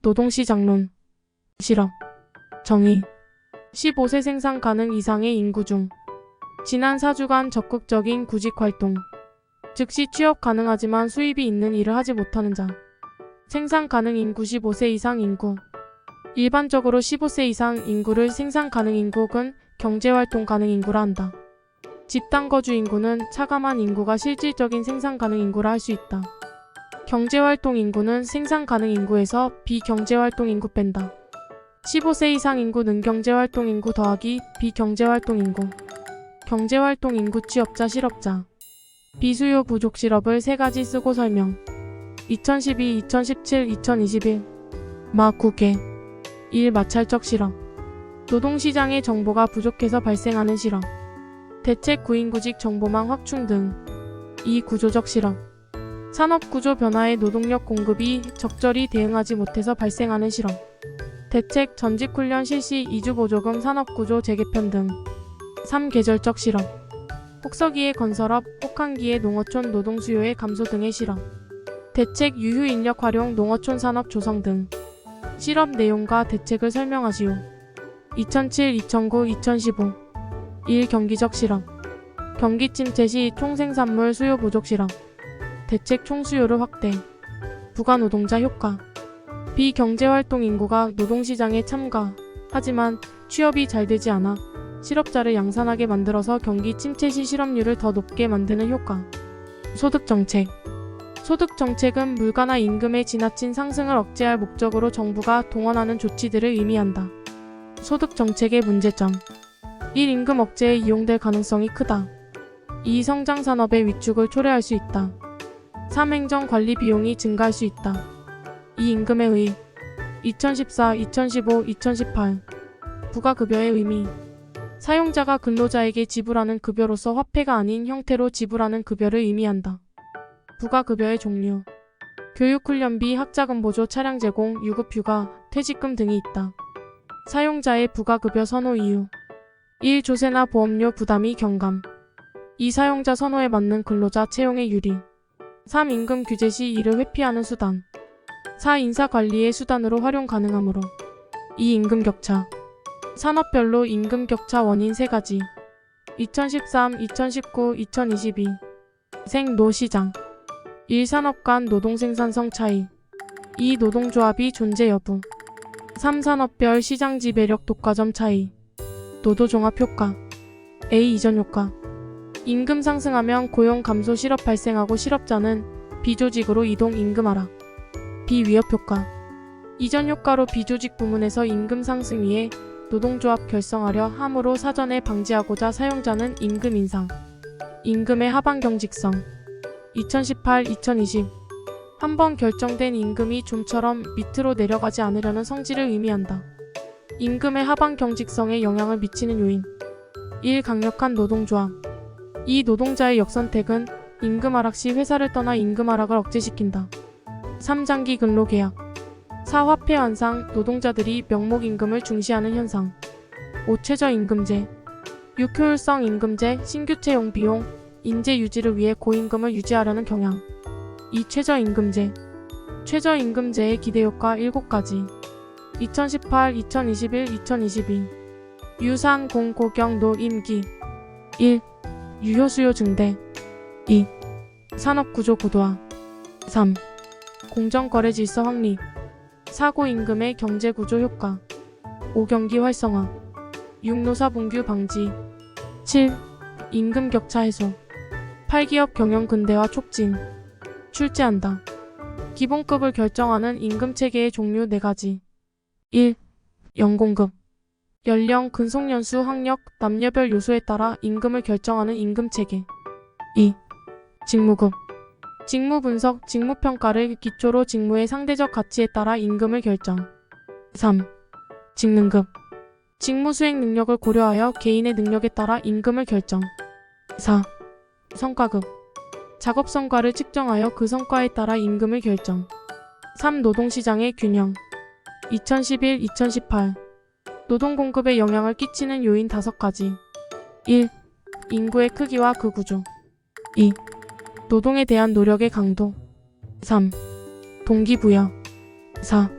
노동시장론. 실업. 정의. 15세 생산 가능 이상의 인구 중 지난 4주간 적극적인 구직활동, 즉시 취업 가능하지만 수입이 있는 일을 하지 못하는 자. 생산 가능 인구 15세 이상 인구. 일반적으로 15세 이상 인구를 생산 가능 인구 혹은 경제활동 가능 인구라 한다. 집단 거주 인구는 차감한 인구가 실질적인 생산 가능 인구라 할 수 있다. 경제활동 인구는 생산 가능 인구에서 비경제활동 인구 뺀다. 15세 이상 인구 능경제활동 인구 더하기 비경제활동 인구. 경제활동 인구 취업자 실업자. 비수요 부족 실업을 3가지 쓰고 설명. 2012, 2017, 2021. 마 9개. 1. 마찰적 실업. 노동시장의 정보가 부족해서 발생하는 실업. 대책 구인구직 정보망 확충 등. 2. 구조적 실업. 산업구조 변화에 노동력 공급이 적절히 대응하지 못해서 발생하는 실업. 대책 전직훈련 실시 이주보조금 산업구조 재개편 등. 3. 계절적 실업. 혹서기의 건설업, 혹한기의 농어촌 노동 수요의 감소 등의 실업. 대책 유휴인력 활용 농어촌 산업 조성 등. 실업 내용과 대책을 설명하시오. 2007, 2009, 2015. 1. 경기적 실업. 경기 침체 시 총생산물 수요 부족 실업. 대책 총수요를 확대. 부가노동자 효과. 비경제활동 인구가 노동시장에 참가, 하지만 취업이 잘 되지 않아 실업자를 양산하게 만들어서 경기 침체 시 실업률을 더 높게 만드는 효과. 소득정책. 소득정책은 물가나 임금의 지나친 상승을 억제할 목적으로 정부가 동원하는 조치들을 의미한다. 소득정책의 문제점. 1. 임금 억제에 이용될 가능성이 크다. 2. 성장산업의 위축을 초래할 수 있다. 3. 행정관리 비용이 증가할 수 있다. 2. 임금의 의의. 2014, 2015, 2018. 부가급여의 의미. 사용자가 근로자에게 지불하는 급여로서 화폐가 아닌 형태로 지불하는 급여를 의미한다. 부가급여의 종류. 교육훈련비, 학자금 보조, 차량 제공, 유급휴가, 퇴직금 등이 있다. 사용자의 부가급여 선호 이유. 1. 조세나 보험료 부담이 경감. 2. 사용자 선호에 맞는 근로자 채용의 유리. 3. 임금 규제 시 이를 회피하는 수단. 4. 인사관리의 수단으로 활용 가능하므로. 2. 임금 격차. 산업별로 임금 격차 원인 3가지. 2013, 2019, 2022. 생노시장. 1. 산업 간 노동생산성 차이. 2. 노동조합이 존재 여부. 3. 산업별 시장 지배력 독과점 차이. 노도종합 효과. A. 이전 효과. 임금 상승하면 고용 감소 실업 발생하고 실업자는 비조직으로 이동 임금 하락. B. 위협 효과. 이전 효과로 비조직 부문에서 임금 상승 위에 노동조합 결성하려 함으로 사전에 방지하고자 사용자는 임금 인상. 임금의 하방 경직성. 2018, 2020. 한번 결정된 임금이 좀처럼 밑으로 내려가지 않으려는 성질을 의미한다. 임금의 하방 경직성에 영향을 미치는 요인. 1. 강력한 노동조합. 2. 노동자의 역선택은 임금 하락 시 회사를 떠나 임금 하락을 억제시킨다. 3. 장기 근로 계약. 4. 화폐 완상, 노동자들이 명목임금을 중시하는 현상. 5. 최저임금제. 6. 효율성 임금제, 신규 채용 비용, 인재 유지를 위해 고임금을 유지하려는 경향. 2. 최저임금제. 최저임금제의 기대효과 7가지. 2018, 2021, 2022. 유산, 공, 고경, 노, 임기. 1. 유효수요 증대. 2. 산업구조 고도화. 3. 공정거래 질서 확립. 4. 고임금의 경제구조 효과. 5. 경기 활성화. 6. 노사분규 방지. 7. 임금 격차 해소. 8. 기업 경영 근대화 촉진. 출제한다. 기본급을 결정하는 임금체계의 종류 4가지. 1. 연공급. 연령, 근속연수, 학력, 남녀별 요소에 따라 임금을 결정하는 임금체계. 2. 직무급. 직무 분석, 직무평가를 기초로 직무의 상대적 가치에 따라 임금을 결정. 3. 직능급. 직무 수행 능력을 고려하여 개인의 능력에 따라 임금을 결정. 4. 성과급. 작업 성과를 측정하여 그 성과에 따라 임금을 결정. 3. 노동시장의 균형. 2011, 2018. 노동 공급에 영향을 끼치는 요인 5가지. 1. 인구의 크기와 그 구조. 2. 노동에 대한 노력의 강도. 3. 동기부여. 4.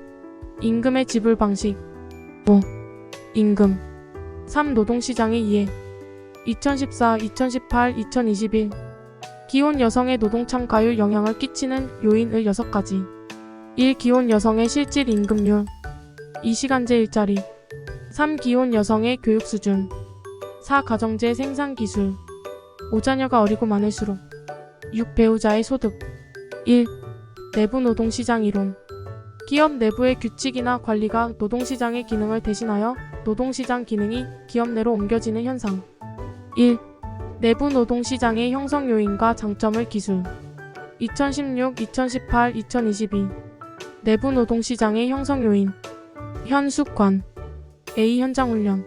임금의 지불 방식. 5. 임금. 3. 노동시장의 이해. 2014, 2018, 2021 기혼 여성의 노동 참가율 영향을 끼치는 요인을 6가지. 1. 기혼 여성의 실질 임금률. 2. 시간제 일자리. 3. 기혼 여성의 교육 수준. 4. 가정제 생산 기술. 5. 자녀가 어리고 많을수록. 6. 배우자의 소득. 1. 내부 노동시장 이론. 기업 내부의 규칙이나 관리가 노동시장의 기능을 대신하여 노동시장 기능이 기업 내로 옮겨지는 현상. 1. 내부 노동시장의 형성 요인과 장점을 기술. 2016, 2018, 2022 내부 노동시장의 형성 요인. 현숙관. A. 현장 훈련.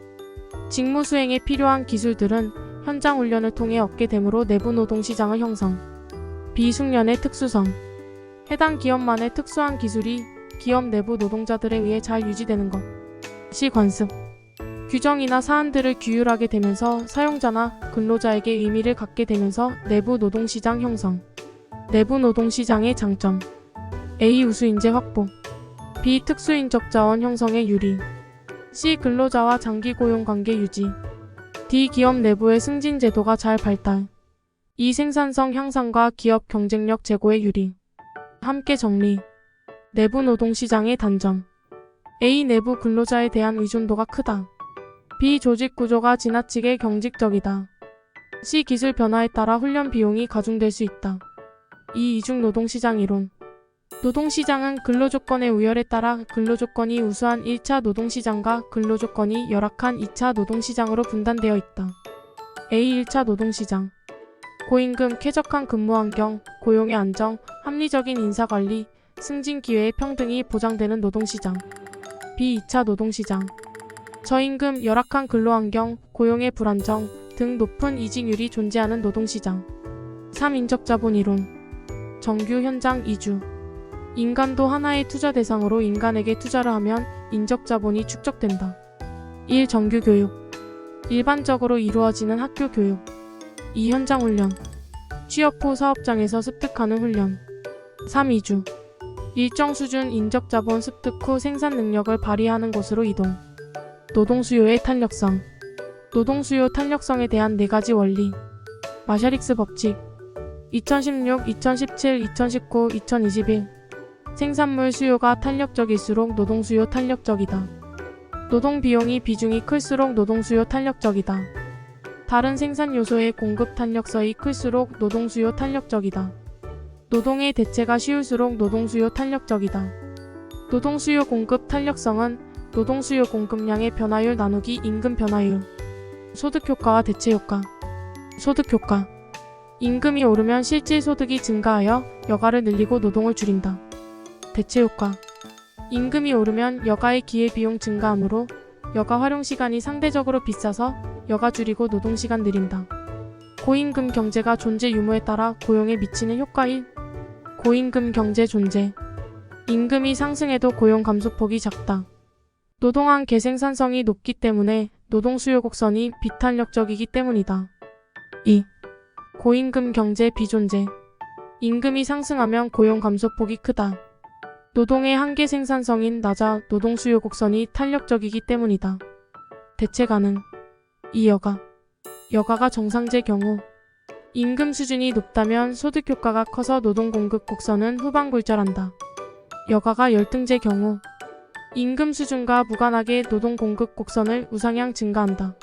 직무 수행에 필요한 기술들은 현장 훈련을 통해 얻게 되므로 내부 노동시장의 형성. B. 숙련의 특수성. 해당 기업만의 특수한 기술이 기업 내부 노동자들에 의해 잘 유지되는 것. C. 관습. 규정이나 사안들을 규율하게 되면서 사용자나 근로자에게 의미를 갖게 되면서 내부 노동시장 형성. 내부 노동시장의 장점. A. 우수인재 확보. B. 특수인적 자원 형성의 유리. C. 근로자와 장기 고용 관계 유지. D. 기업 내부의 승진 제도가 잘 발달. E. 생산성 향상과 기업 경쟁력 제고의 유리. 함께 정리. 내부 노동시장의 단점. A. 내부 근로자에 대한 의존도가 크다. B. 조직 구조가 지나치게 경직적이다. C. 기술 변화에 따라 훈련 비용이 가중될 수 있다. 2. 이중 노동시장 이론. 노동시장은 근로조건의 우열에 따라 근로조건이 우수한 1차 노동시장과 근로조건이 열악한 2차 노동시장으로 분단되어 있다. A. 1차 노동시장. 고임금, 쾌적한 근무환경, 고용의 안정, 합리적인 인사관리, 승진 기회의 평등이 보장되는 노동시장. B. 2차 노동시장. 저임금, 열악한 근로환경, 고용의 불안정 등 높은 이직률이 존재하는 노동시장. 3. 인적자본 이론. 정규 현장 이주. 인간도 하나의 투자 대상으로 인간에게 투자를 하면 인적자본이 축적된다. 1. 정규교육. 일반적으로 이루어지는 학교 교육. 2. 현장 훈련. 취업 후 사업장에서 습득하는 훈련. 3. 이주. 일정 수준 인적자본 습득 후 생산 능력을 발휘하는 곳으로 이동. 노동수요의 탄력성. 노동수요 탄력성에 대한 4가지 원리. 마샤릭스 법칙. 2016, 2017, 2019, 2021 생산물 수요가 탄력적일수록 노동수요 탄력적이다. 노동 비용이 비중이 클수록 노동수요 탄력적이다. 다른 생산 요소의 공급 탄력성이 클수록 노동수요 탄력적이다. 노동의 대체가 쉬울수록 노동수요 탄력적이다. 노동수요 공급 탄력성은 노동수요 공급량의 변화율 나누기 임금 변화율. 소득효과와 대체효과. 소득효과. 임금이 오르면 실질 소득이 증가하여 여가를 늘리고 노동을 줄인다. 대체효과. 임금이 오르면 여가의 기회비용 증가하므로 여가 활용시간이 상대적으로 비싸서 여가 줄이고 노동시간 늘린다. 고임금 경제가 존재 유무에 따라 고용에 미치는 효과 1. 고임금 경제 존재. 임금이 상승해도 고용 감소폭이 작다. 노동한 개생산성이 높기 때문에 노동수요 곡선이 비탄력적이기 때문이다. 2. 고임금 경제 비존재. 임금이 상승하면 고용 감소폭이 크다. 노동의 한계 생산성인 낮아 노동수요 곡선이 탄력적이기 때문이다. 대체 가능. 2. 여가. 여가가 정상제 경우. 임금 수준이 높다면 소득 효과가 커서 노동 공급 곡선은 후방굴절한다. 여가가 열등제 경우. 임금 수준과 무관하게 노동 공급 곡선을 우상향 증가한다.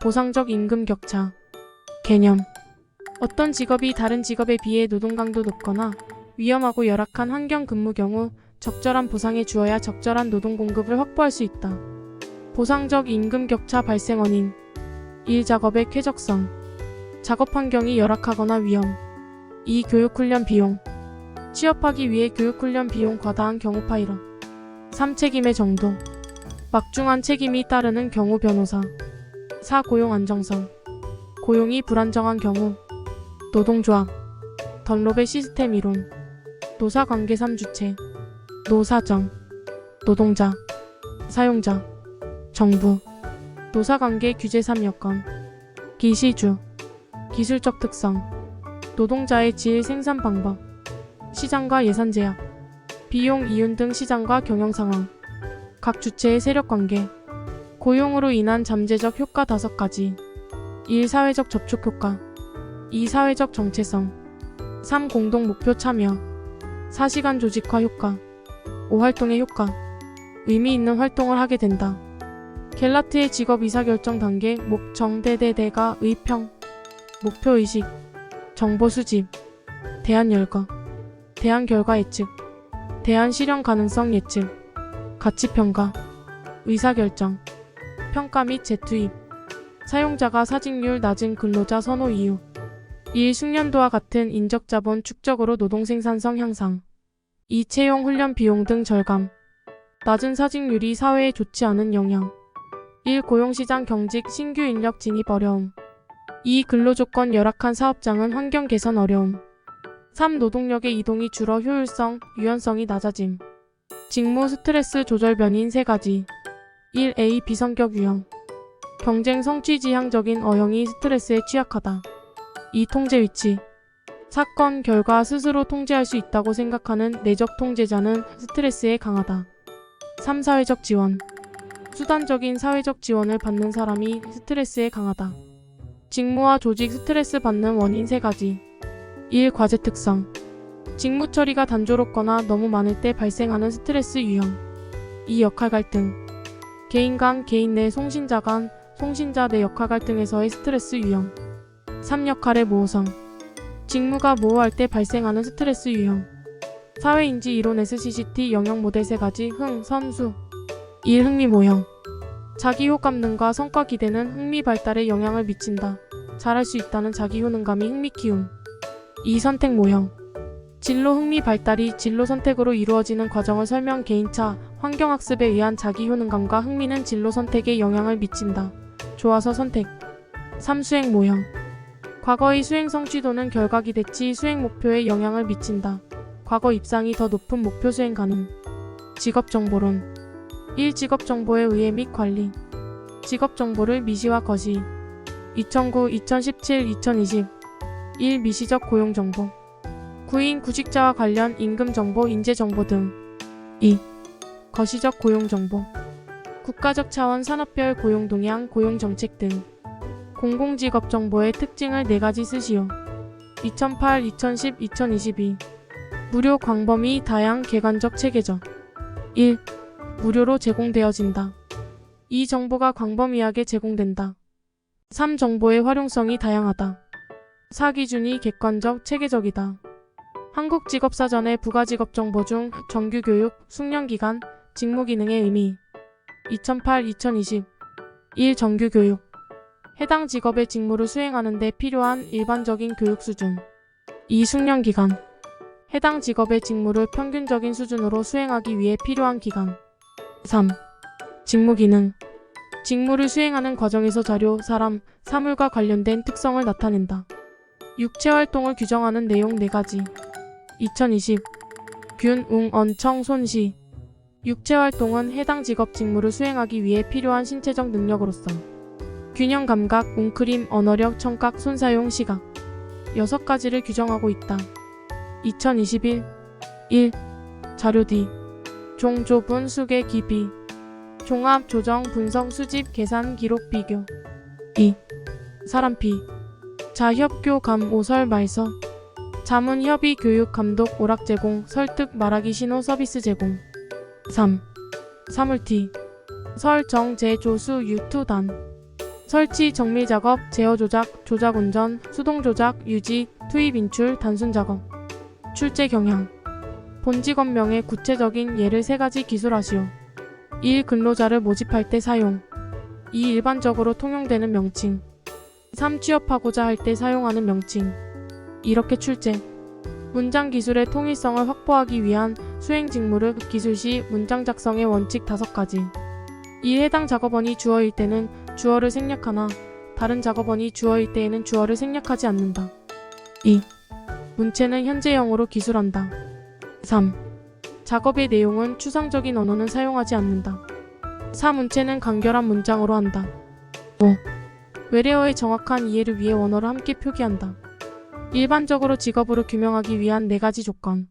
보상적 임금 격차. 개념. 어떤 직업이 다른 직업에 비해 노동 강도 높거나 위험하고 열악한 환경 근무 경우 적절한 보상해 주어야 적절한 노동 공급을 확보할 수 있다. 보상적 임금 격차 발생 원인. 1. 작업의 쾌적성. 작업 환경이 열악하거나 위험. 2. 교육훈련 비용. 취업하기 위해 교육훈련 비용 과다한 경우 파일럿. 3. 책임의 정도. 막중한 책임이 따르는 경우 변호사. 4. 고용 안정성. 고용이 불안정한 경우. 노동조합. 던롭의 시스템 이론. 노사관계 3주체. 노사정. 노동자. 사용자. 정부. 노사관계 규제 3여건. 기시주. 기술적 특성. 노동자의 질 생산 방법. 시장과 예산 제약. 비용 이윤 등 시장과 경영 상황. 각 주체의 세력관계. 고용으로 인한 잠재적 효과 5가지. 1. 사회적 접촉 효과. 2. 사회적 정체성. 3. 공동 목표 참여. 4. 시간 조직화 효과. 5. 활동의 효과. 의미 있는 활동을 하게 된다. 갤라트의 직업 의사결정 단계. 목정대대대가 의평. 목표의식. 정보 수집. 대안 열거. 대안 결과 예측. 대안 실현 가능성 예측. 가치평가. 의사결정. 평가 및 재투입. 사용자가 사직률 낮은 근로자 선호 이유. 1. 숙련도와 같은 인적자본 축적으로 노동 생산성 향상. 2. 채용 훈련 비용 등 절감. 낮은 사직률이 사회에 좋지 않은 영향. 1. 고용시장 경직 신규 인력 진입 어려움. 2. 근로조건 열악한 사업장은 환경 개선 어려움. 3. 노동력의 이동이 줄어 효율성, 유연성이 낮아짐. 직무 스트레스 조절 변인 3가지. 1. A. 비성격 유형. 경쟁 성취 지향적인 어형이 스트레스에 취약하다. 2. 통제 위치. 사건, 결과 스스로 통제할 수 있다고 생각하는 내적 통제자는 스트레스에 강하다. 3. 사회적 지원. 수단적인 사회적 지원을 받는 사람이 스트레스에 강하다. 직무와 조직 스트레스 받는 원인 3가지. 1. 과제 특성. 직무 처리가 단조롭거나 너무 많을 때 발생하는 스트레스 유형. 2. 역할 갈등. 개인 간, 개인 내 송신자 간, 송신자 내 역할 갈등에서의 스트레스 유형. 3. 역할의 모호성. 직무가 모호할 때 발생하는 스트레스 유형. 사회인지 이론 SCCT 영역 모델 3가지. 흥, 선수. 1. 흥미 모형. 자기 효감 능과 성과 기대는 흥미 발달에 영향을 미친다. 잘할 수 있다는 자기 효능감이 흥미 키움. 2. 선택 모형. 진로 흥미 발달이 진로 선택으로 이루어지는 과정을 설명. 개인차, 환경학습에 의한 자기 효능감과 흥미는 진로 선택에 영향을 미친다. 좋아서 선택. 3. 수행 모형. 과거의 수행 성취도는 결과 기대치 수행 목표에 영향을 미친다. 과거 입상이 더 높은 목표 수행 가능. 직업정보론. 1. 직업정보의 의해 및 관리. 직업정보를 미시와 거시. 2009, 2017, 2020. 1. 미시적 고용정보. 구인, 구직자와 관련 임금정보, 인재정보 등. 2. 거시적 고용정보. 국가적 차원 산업별 고용동향, 고용정책 등. 공공직업정보의 특징을 4가지 쓰시오. 2008, 2010, 2022. 무료 광범위 다양 객관적 체계적. 1. 무료로 제공되어진다. 2. 정보가 광범위하게 제공된다. 3. 정보의 활용성이 다양하다. 4. 기준이 객관적, 체계적이다. 한국직업사전의 부가직업정보 중 정규교육, 숙련기간, 직무기능의 의미. 2008, 2020. 1. 정규교육. 해당 직업의 직무를 수행하는 데 필요한 일반적인 교육 수준. 2. 숙련기간. 해당 직업의 직무를 평균적인 수준으로 수행하기 위해 필요한 기간. 3. 직무기능. 직무를 수행하는 과정에서 자료, 사람, 사물과 관련된 특성을 나타낸다. 육체활동을 규정하는 내용 4가지. 2020. 균, 웅, 언, 청, 손시. 육체활동은 해당 직업 직무를 수행하기 위해 필요한 신체적 능력으로서 균형 감각, 웅크림, 언어력, 청각, 손사용, 시각 6가지를 규정하고 있다. 2021. 1. 자료 D. 종, 조분, 수계, 기비. 종합, 조정, 분석, 수집, 계산, 기록, 비교. 2. 사람 P. 자, 협교, 감, 오설, 말서. 자문, 협의, 교육, 감독, 오락 제공, 설득, 말하기, 신호, 서비스 제공. 3. 사물 T. 설, 정, 제, 조수, 유, 투, 단. 설치, 정밀 작업, 제어 조작, 조작 운전, 수동 조작, 유지, 투입 인출, 단순 작업. 출제 경향. 본직업명의 구체적인 예를 3가지 기술하시오. 1. 근로자를 모집할 때 사용. 2. 일반적으로 통용되는 명칭. 3. 취업하고자 할 때 사용하는 명칭. 이렇게 출제. 문장 기술의 통일성을 확보하기 위한 수행 직무를 기술 시 문장 작성의 원칙 5가지. 2. 해당 작업원이 주어일 때는 주어를 생략하나 다른 작업원이 주어일 때에는 주어를 생략하지 않는다. 2. 문체는 현재형으로 기술한다. 3. 작업의 내용은 추상적인 언어는 사용하지 않는다. 4. 문체는 간결한 문장으로 한다. 5. 외래어의 정확한 이해를 위해 원어를 함께 표기한다. 일반적으로 직업으로 규명하기 위한 4가지 조건.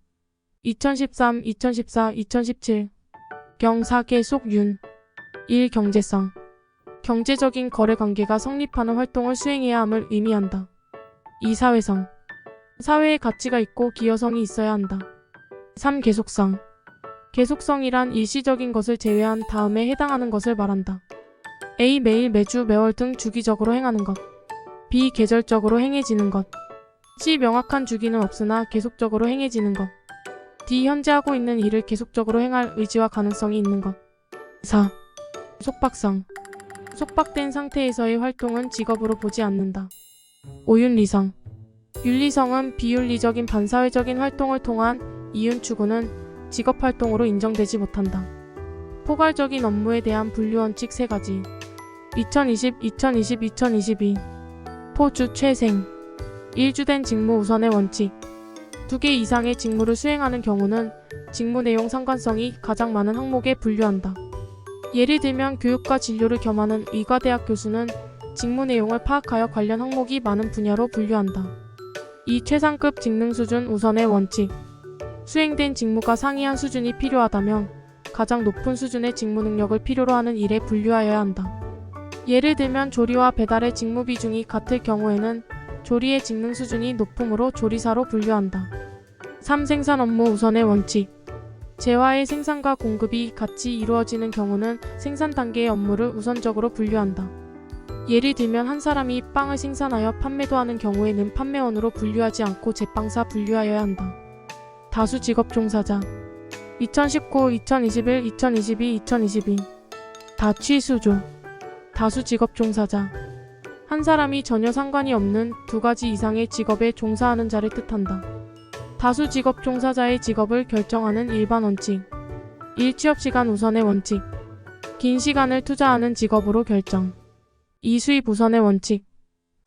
2013, 2014, 2017. 경사계 속윤 1. 경제성. 경제적인 거래관계가 성립하는 활동을 수행해야 함을 의미한다. 2. 사회성. 사회에 가치가 있고 기여성이 있어야 한다. 3. 계속성. 계속성이란 일시적인 것을 제외한 다음에 해당하는 것을 말한다. A. 매일, 매주, 매월 등 주기적으로 행하는 것. B. 계절적으로 행해지는 것. C. 명확한 주기는 없으나 계속적으로 행해지는 것. D. 현재 하고 있는 일을 계속적으로 행할 의지와 가능성이 있는 것. 4. 속박성. 속박된 상태에서의 활동은 직업으로 보지 않는다. 5. 윤리성. 윤리성은 비윤리적인 반사회적인 활동을 통한 이윤 추구는 직업활동으로 인정되지 못한다. 포괄적인 업무에 대한 분류원칙 3가지. 2020-2022 포주 최생. 1주된 직무 우선의 원칙. 2개 이상의 직무를 수행하는 경우는 직무 내용 상관성이 가장 많은 항목에 분류한다. 예를 들면 교육과 진료를 겸하는 의과대학 교수는 직무 내용을 파악하여 관련 항목이 많은 분야로 분류한다. 2. 최상급 직능 수준 우선의 원칙. 수행된 직무가 상이한 수준이 필요하다면 가장 높은 수준의 직무 능력을 필요로 하는 일에 분류하여야 한다. 예를 들면 조리와 배달의 직무 비중이 같을 경우에는 조리의 직능 수준이 높음으로 조리사로 분류한다. 3. 생산 업무 우선의 원칙. 재화의 생산과 공급이 같이 이루어지는 경우는 생산 단계의 업무를 우선적으로 분류한다. 예를 들면 한 사람이 빵을 생산하여 판매도 하는 경우에는 판매원으로 분류하지 않고 제빵사 분류하여야 한다. 다수 직업 종사자. 2019, 2021, 2022, 2022 다취수조. 다수 직업 종사자. 한 사람이 전혀 상관이 없는 2가지 이상의 직업에 종사하는 자를 뜻한다. 다수 직업 종사자의 직업을 결정하는 일반 원칙. 1. 취업시간 우선의 원칙. 긴 시간을 투자하는 직업으로 결정. 2. 수입 우선의 원칙.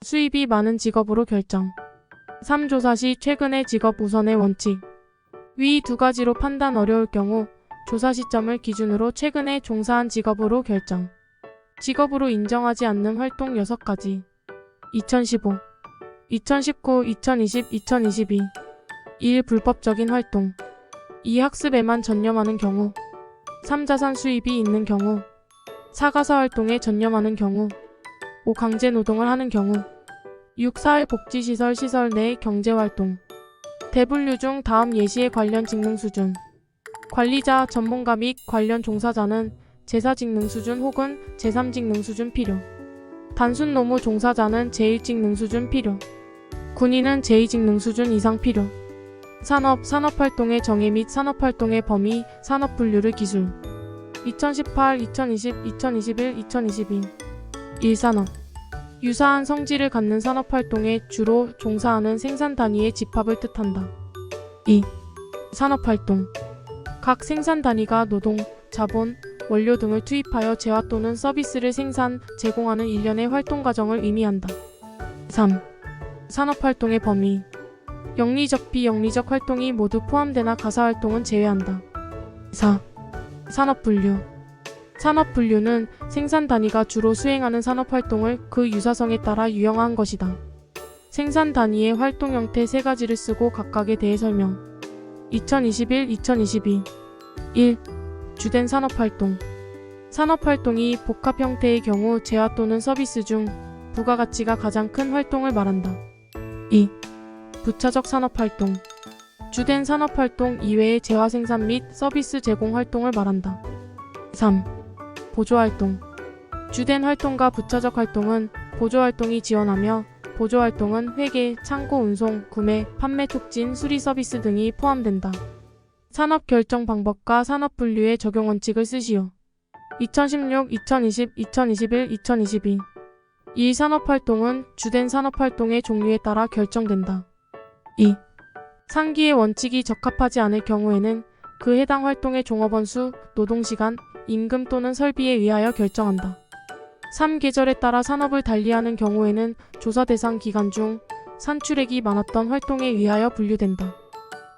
수입이 많은 직업으로 결정. 3. 조사 시 최근의 직업 우선의 원칙. 위 2가지로 판단 어려울 경우 조사 시점을 기준으로 최근에 종사한 직업으로 결정. 직업으로 인정하지 않는 활동 6가지. 2015, 2019, 2020, 2022 1. 불법적인 활동. 2. 학습에만 전념하는 경우. 3. 자산 수입이 있는 경우. 4. 가사 활동에 전념하는 경우. 5. 강제 노동을 하는 경우. 6. 사회복지시설 시설 내 경제활동. 대분류 중 다음 예시에 관련 직능 수준. 관리자, 전문가 및 관련 종사자는 제4 직능 수준 혹은 제3 직능 수준 필요. 단순 노무 종사자는 제1 직능 수준 필요. 군인은 제2 직능 수준 이상 필요. 산업, 산업활동의 정의 및 산업활동의 범위, 산업분류를 기술. 2018, 2020, 2021, 2022 1. 유사한 성질을 갖는 산업활동에 주로 종사하는 생산단위의 집합을 뜻한다. 2. 산업활동. 각 생산단위가 노동, 자본, 원료 등을 투입하여 재화 또는 서비스를 생산, 제공하는 일련의 활동과정을 의미한다. 3. 산업활동의 범위. 영리적, 비영리적 활동이 모두 포함되나 가사활동은 제외한다. 4. 산업분류. 산업분류는 생산단위가 주로 수행하는 산업활동을 그 유사성에 따라 유형화한 것이다. 생산단위의 활동 형태 3가지를 쓰고 각각에 대해 설명. 2021-2022 1. 주된 산업활동. 산업활동이 복합 형태의 경우 재화 또는 서비스 중 부가가치가 가장 큰 활동을 말한다. 2. 부차적 산업활동. 주된 산업활동 이외의 재화 생산 및 서비스 제공 활동을 말한다. 3. 보조활동. 주된 활동과 부차적 활동은 보조활동이 지원하며 보조활동은 회계, 창고 운송, 구매, 판매 촉진, 수리 서비스 등이 포함된다. 산업 결정 방법과 산업 분류의 적용 원칙을 쓰시오. 2016, 2020, 2021, 2022 이 산업활동은 주된 산업활동의 종류에 따라 결정된다. 2. 상기의 원칙이 적합하지 않을 경우에는 그 해당 활동의 종업원 수, 노동시간, 임금 또는 설비에 의하여 결정한다. 3. 계절에 따라 산업을 달리하는 경우에는 조사 대상 기간 중 산출액이 많았던 활동에 의하여 분류된다.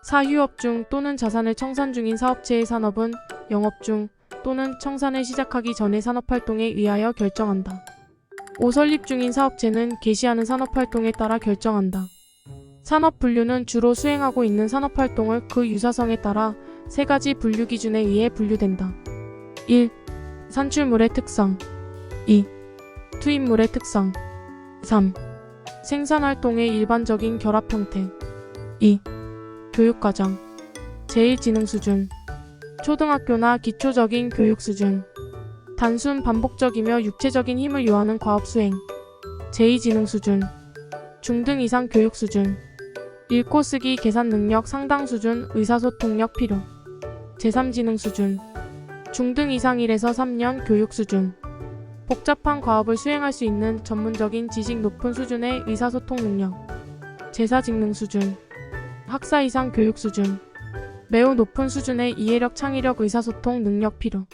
4. 휴업 중 또는 자산을 청산 중인 사업체의 산업은 영업 중 또는 청산을 시작하기 전의 산업활동에 의하여 결정한다. 5. 설립 중인 사업체는 개시하는 산업활동에 따라 결정한다. 산업분류는 주로 수행하고 있는 산업활동을 그 유사성에 따라 3가지 분류 기준에 의해 분류된다. 1. 산출물의 특성. 2. 투입물의 특성. 3. 생산활동의 일반적인 결합 형태. 2. 교육과정. 제1지능 수준. 초등학교나 기초적인 교육 수준. 단순 반복적이며 육체적인 힘을 요하는 과업 수행. 제2지능 수준. 중등 이상 교육 수준. 읽고 쓰기 계산 능력 상당 수준 의사소통력 필요. 제3지능 수준. 중등 이상 1에서 3년 교육 수준. 복잡한 과업을 수행할 수 있는 전문적인 지식 높은 수준의 의사소통 능력. 제4직능 수준. 학사 이상 교육 수준. 매우 높은 수준의 이해력 창의력 의사소통 능력 필요.